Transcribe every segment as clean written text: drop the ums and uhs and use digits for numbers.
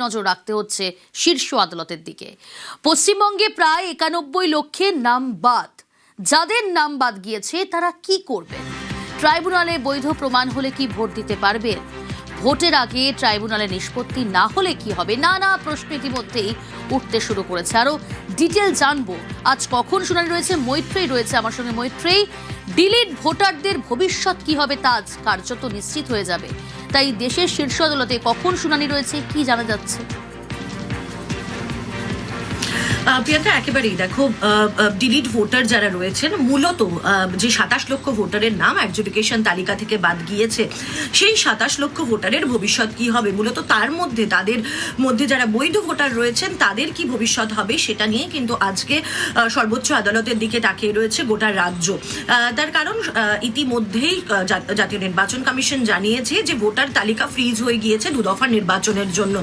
নজর রাখতে হচ্ছে শীর্ষ আদালতের দিকে। পশ্চিমবঙ্গে প্রায় 91 লক্ষের নাম বাদ। যাদের নাম বাদ গিয়েছে তারা কি করবে? ট্রাইব্যুনালে বৈধ প্রমাণ হলে কি ভোট দিতে পারবে? ভোটের আগে ট্রাইব্যুনালে নিষ্পত্তি না হলে কি হবে? নানা প্রশ্ন ইতিমধ্যেই উঠতে শুরু করেছে। আরো ডিটেল জানবো। আজ কখন শুনানি রয়েছে? মৈত্রেয়ী রয়েছে আমার সঙ্গে। মৈত্রেয়ী, ডিলিট ভোটারদের ভবিষ্যৎ কি হবে তা আজ কার্যত নিশ্চিত হয়ে যাবে। তাই দেশের শীর্ষ আদালতে কখন শুনানি রয়েছে, কি জানা যাচ্ছে? প্রিয়াঙ্কা, একেবারেই দেখো, ডিলিট ভোটার যারা রয়েছেন, মূলত যে 27 লক্ষ ভোটারের নাম অ্যাডজুডিকেশন তালিকা থেকে বাদ গিয়েছে, সেই 27 লক্ষ ভোটারের ভবিষ্যৎ কি হবে, মূলত তার মধ্যে তাদের মধ্যে যারা বৈধ ভোটার রয়েছেন তাদের কি ভবিষ্যৎ হবে সেটা নিয়ে কিন্তু আজকে সর্বোচ্চ আদালতের দিকে তাকিয়ে রয়েছে গোটা রাজ্য। তার কারণ ইতিমধ্যেই জাতীয় নির্বাচন কমিশন জানিয়েছে যে ভোটার তালিকা ফ্রিজ হয়ে গিয়েছে 2 দফা নির্বাচনের জন্য।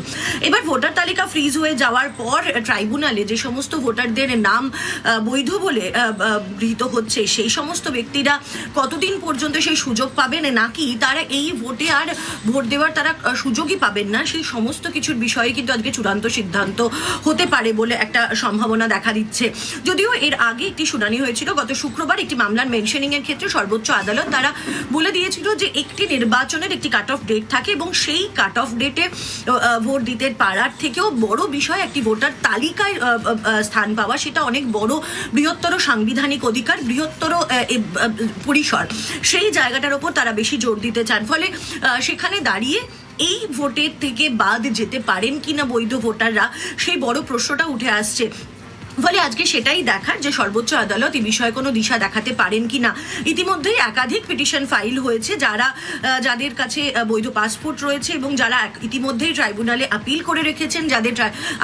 এবার ভোটার তালিকা ফ্রিজ হয়ে যাওয়ার পর ট্রাইব্যুনালে যে সমস্ত ভোটারদের নাম বৈধ বলে গৃহীত হচ্ছে, সেই সমস্ত ব্যক্তিরা কতদিন পর্যন্ত সেই সুযোগ পাবেন, নাকি তারা এই ভোটে আর ভোট দেওয়ার তারা সুযোগই পাবেন না, সেই সমস্ত কিছুর বিষয়ে কিন্তু আজকে চূড়ান্ত সিদ্ধান্ত হতে পারে বলে একটা সম্ভাবনা দেখা দিচ্ছে। যদিও এর আগে একটি শুনানি হয়েছিল গত শুক্রবার একটি মামলার মেনশনিং এর ক্ষেত্রে সর্বোচ্চ আদালত তারা বলে দিয়েছিল যে একটি নির্বাচনের একটি কাট অফ ডেট থাকে এবং সেই কাট অফ ডেটে ভোট দিতে পারার থেকেও বড় বিষয় একটি ভোটার তালিকায় স্থান পাওয়া, সেটা অনেক বড় বৃহত্তর সাংবিধানিক অধিকার, বৃহত্তর পরিসর, সেই জায়গাটার উপর তারা বেশি জোর দিতে চান। ফলে সেখানে দাঁড়িয়ে এই ভোটের থেকে বাদ যেতে পারেন কিনা বৈধ ভোটাররা, সেই বড় প্রশ্নটা উঠে আসছে। ফলে আজকে সেটাই দেখার যে সর্বোচ্চ আদালত এই বিষয়ে কোনো দিশা দেখাতে পারেন কিনা। ইতিমধ্যেই একাধিক পিটিশন ফাইল হয়েছে, যাদের কাছে বৈধ পাসপোর্ট রয়েছে এবং যারা ইতিমধ্যেই ট্রাইব্যুনালে আপিল করে রেখেছেন, যাদের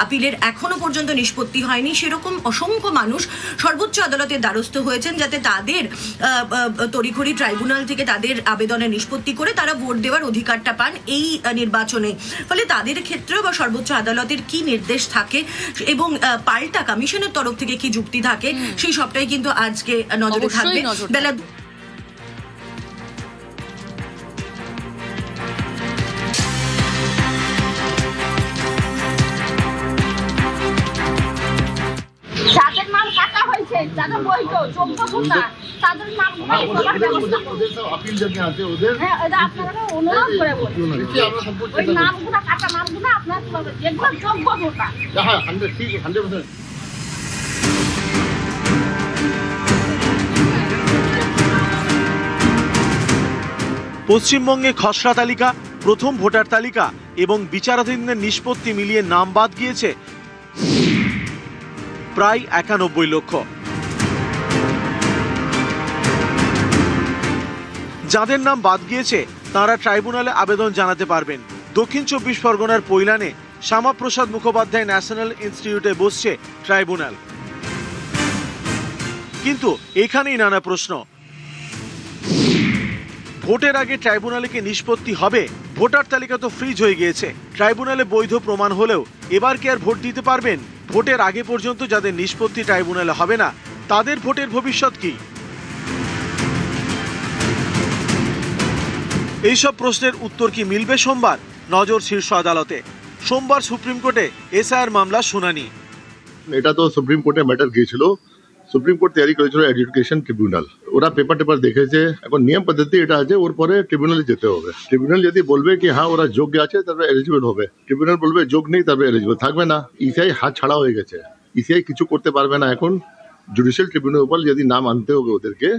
আপিলের এখনো পর্যন্ত নিষ্পত্তি হয়নি, সেরকম অসংখ্য মানুষ সর্বোচ্চ আদালতের দ্বারস্থ হয়েছেন যাতে তাদের তড়িঘড়ি ট্রাইব্যুনাল থেকে তাদের আবেদনের নিষ্পত্তি করে তারা ভোট দেওয়ার অধিকারটা পান এই নির্বাচনে। ফলে তাদের ক্ষেত্রেও বা সর্বোচ্চ আদালতের কি নির্দেশ থাকে এবং পাল্টা কমিশন তরফ থেকে কি যুক্তি থাকে, সেই সবটাই কিন্তু আজকে নজরে থাকবে। বেলা যাদের নাম কাটা হয়েছে, যাদের বৈধ যোগ্য ভোটার, তাদের নাম আপিল যাতে আছে ওদের, হ্যাঁ, এটা আপনারা অনুরোধ করে বলুন ওই নামগুলো কাটা নামগুলো আপনারা যেগুলো যোগ্য ভোটার, হ্যাঁ 100%। পশ্চিমবঙ্গে খসড়া তালিকা, প্রথম ভোটার তালিকা এবং বিচারাধীনদের নিষ্পত্তি মিলিয়ে নাম বাদ গিয়েছে প্রায় 91 লক্ষ। যাদের নাম বাদ গিয়েছে তারা ট্রাইব্যুনালে আবেদন জানাতে পারবেন। দক্ষিণ 24 পরগনার পৈলানে শ্যামাপ্রসাদ মুখোপাধ্যায় ন্যাশনাল ইনস্টিটিউটে বসছে ট্রাইব্যুনাল। কিন্তু এখানেই নানা প্রশ্ন। ভোটের আগে ট্রাইব্যুনালে কি নিষ্পত্তি হবে? ভোটার তালিকা তো ফ্রিজ হয়ে গিয়েছে। ট্রাইব্যুনালে বৈধ প্রমাণ হলেও এবার কি আর ভোট দিতে পারবেন? ভোটের আগে পর্যন্ত যাদের নিষ্পত্তি ট্রাইব্যুনালে হবে না, তাদের ভোটের ভবিষ্যৎ কি? এইসব প্রশ্নের উত্তর কি মিলবে সোমবার? নজর শীর্ষ আদালতে। সোমবার সুপ্রিম কোর্টে এসআইআর মামলা শুনানি। এটা তো সুপ্রিম কোর্টে ম্যাটার গিয়েছিল, সুপ্রিম কোর্ট তৈরি করেছিল এডুকেশন ট্রিবিউনাল। ওরা পেপার দেখেছে, এখন নিয়ম পদ্ধতি এটা আছে, ওর পরে ট্রিবিউনালে যেতে হবে। ট্রিবিউনাল যদি বলবে কি হ্যাঁ ওরা যোগ্য আছে তারপরে এলিজিবল হবে, ট্রিবিউনাল বলবে যোগ নেই তারপরে এলিজিবল থাকবে না। ইসিআই হাত ছাড়া হয়ে গেছে, ইসিআই কিছু করতে পারবে না। এখন জুডিশিয়াল ট্রিবিউনাল উপর যদি নাম আনতে হবে ওদেরকে,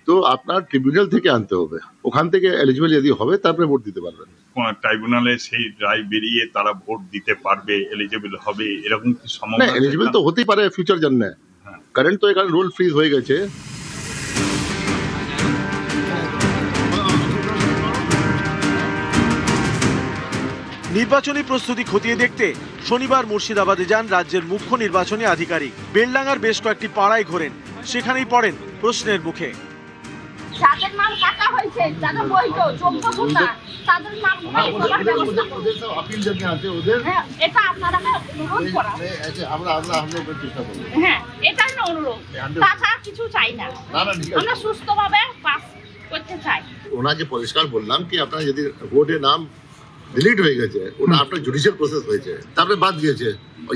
তো আপনার ট্রিবিউনাল থেকে আনতে হবে, ওখান থেকে এলিজিবল যদি হবে তারপরে ভোট দিতে পারবেন। ট্রাইব্যুনালে সেই রায় বেরিয়ে তারা ভোট দিতে পারবে, এলিজিবল হবে, এরকম কি সম্ভাবনা? এলিজিবল তো হতেই পারে ফিউচার জন্য, কারেন্ট তো এখানে রোল ফ্রিজ হয়ে গেছে। নির্বাচনী প্রস্তুতি খতিয়ে দেখতে শনিবার মুর্শিদাবাদে যান রাজ্যের মুখ্য নির্বাচনী আধিকারিক। বেলডাঙ্গার বেশ কয়েকটি পাড়ায় ঘোরেন, সেখানেই পড়েন প্রশ্নের মুখে। যাদের নাম কাটা হয়েছে, যাদের বৈধ যোগ্য ভোটার, তাদের নামগুলো আপিল যাতে আছে ওদের, হ্যাঁ, এটা আপনারা অনুরোধ করা, আমরা চেষ্টা করব। হ্যাঁ, এটাই না অনুরোধ, তাছাড়া কিছু চাই না। আমরা সুস্থভাবে পাস করতে চাই। ওনাকে পরিষ্কার বললাম কি আপনারা যদি ভোটে নাম ডিলিট হয়ে গেছে, ওটা আপনার জুডিশিয়াল প্রসেস হয়েছে, তারপরে বাদ দিয়েছে।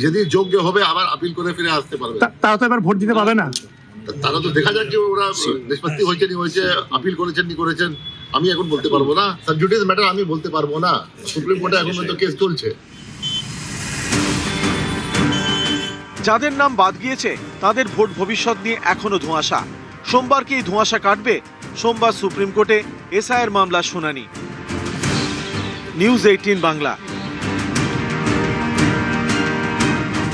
যদি যোগ্য হবে আবার আপিল করে ফিরে আসতে পারবে। তারা তো এবার ভোট দিতে পাবে না। তারা তো দেখা যাক যে ওরা নিষ্পত্তি হয়েছে নি হয়েছে, আপিল করেছেন নি করেছেন, আমি এখন বলতে পারবো না। সাবজুডিস ম্যাটার আমি বলতে পারবো না, সুপ্রিম কোর্টে এখন তো কেস চলছে। যাদের নাম বাদ গিয়েছে তাদের ভোট ভবিষ্যৎ নিয়ে এখনো ধোঁয়াশা। সোমবার কি এই ধোঁয়াশা কাটবে? সোমবার সুপ্রিম কোর্টে এসআইয়ের মামলার শুনানি। নিউজ 18 বাংলা।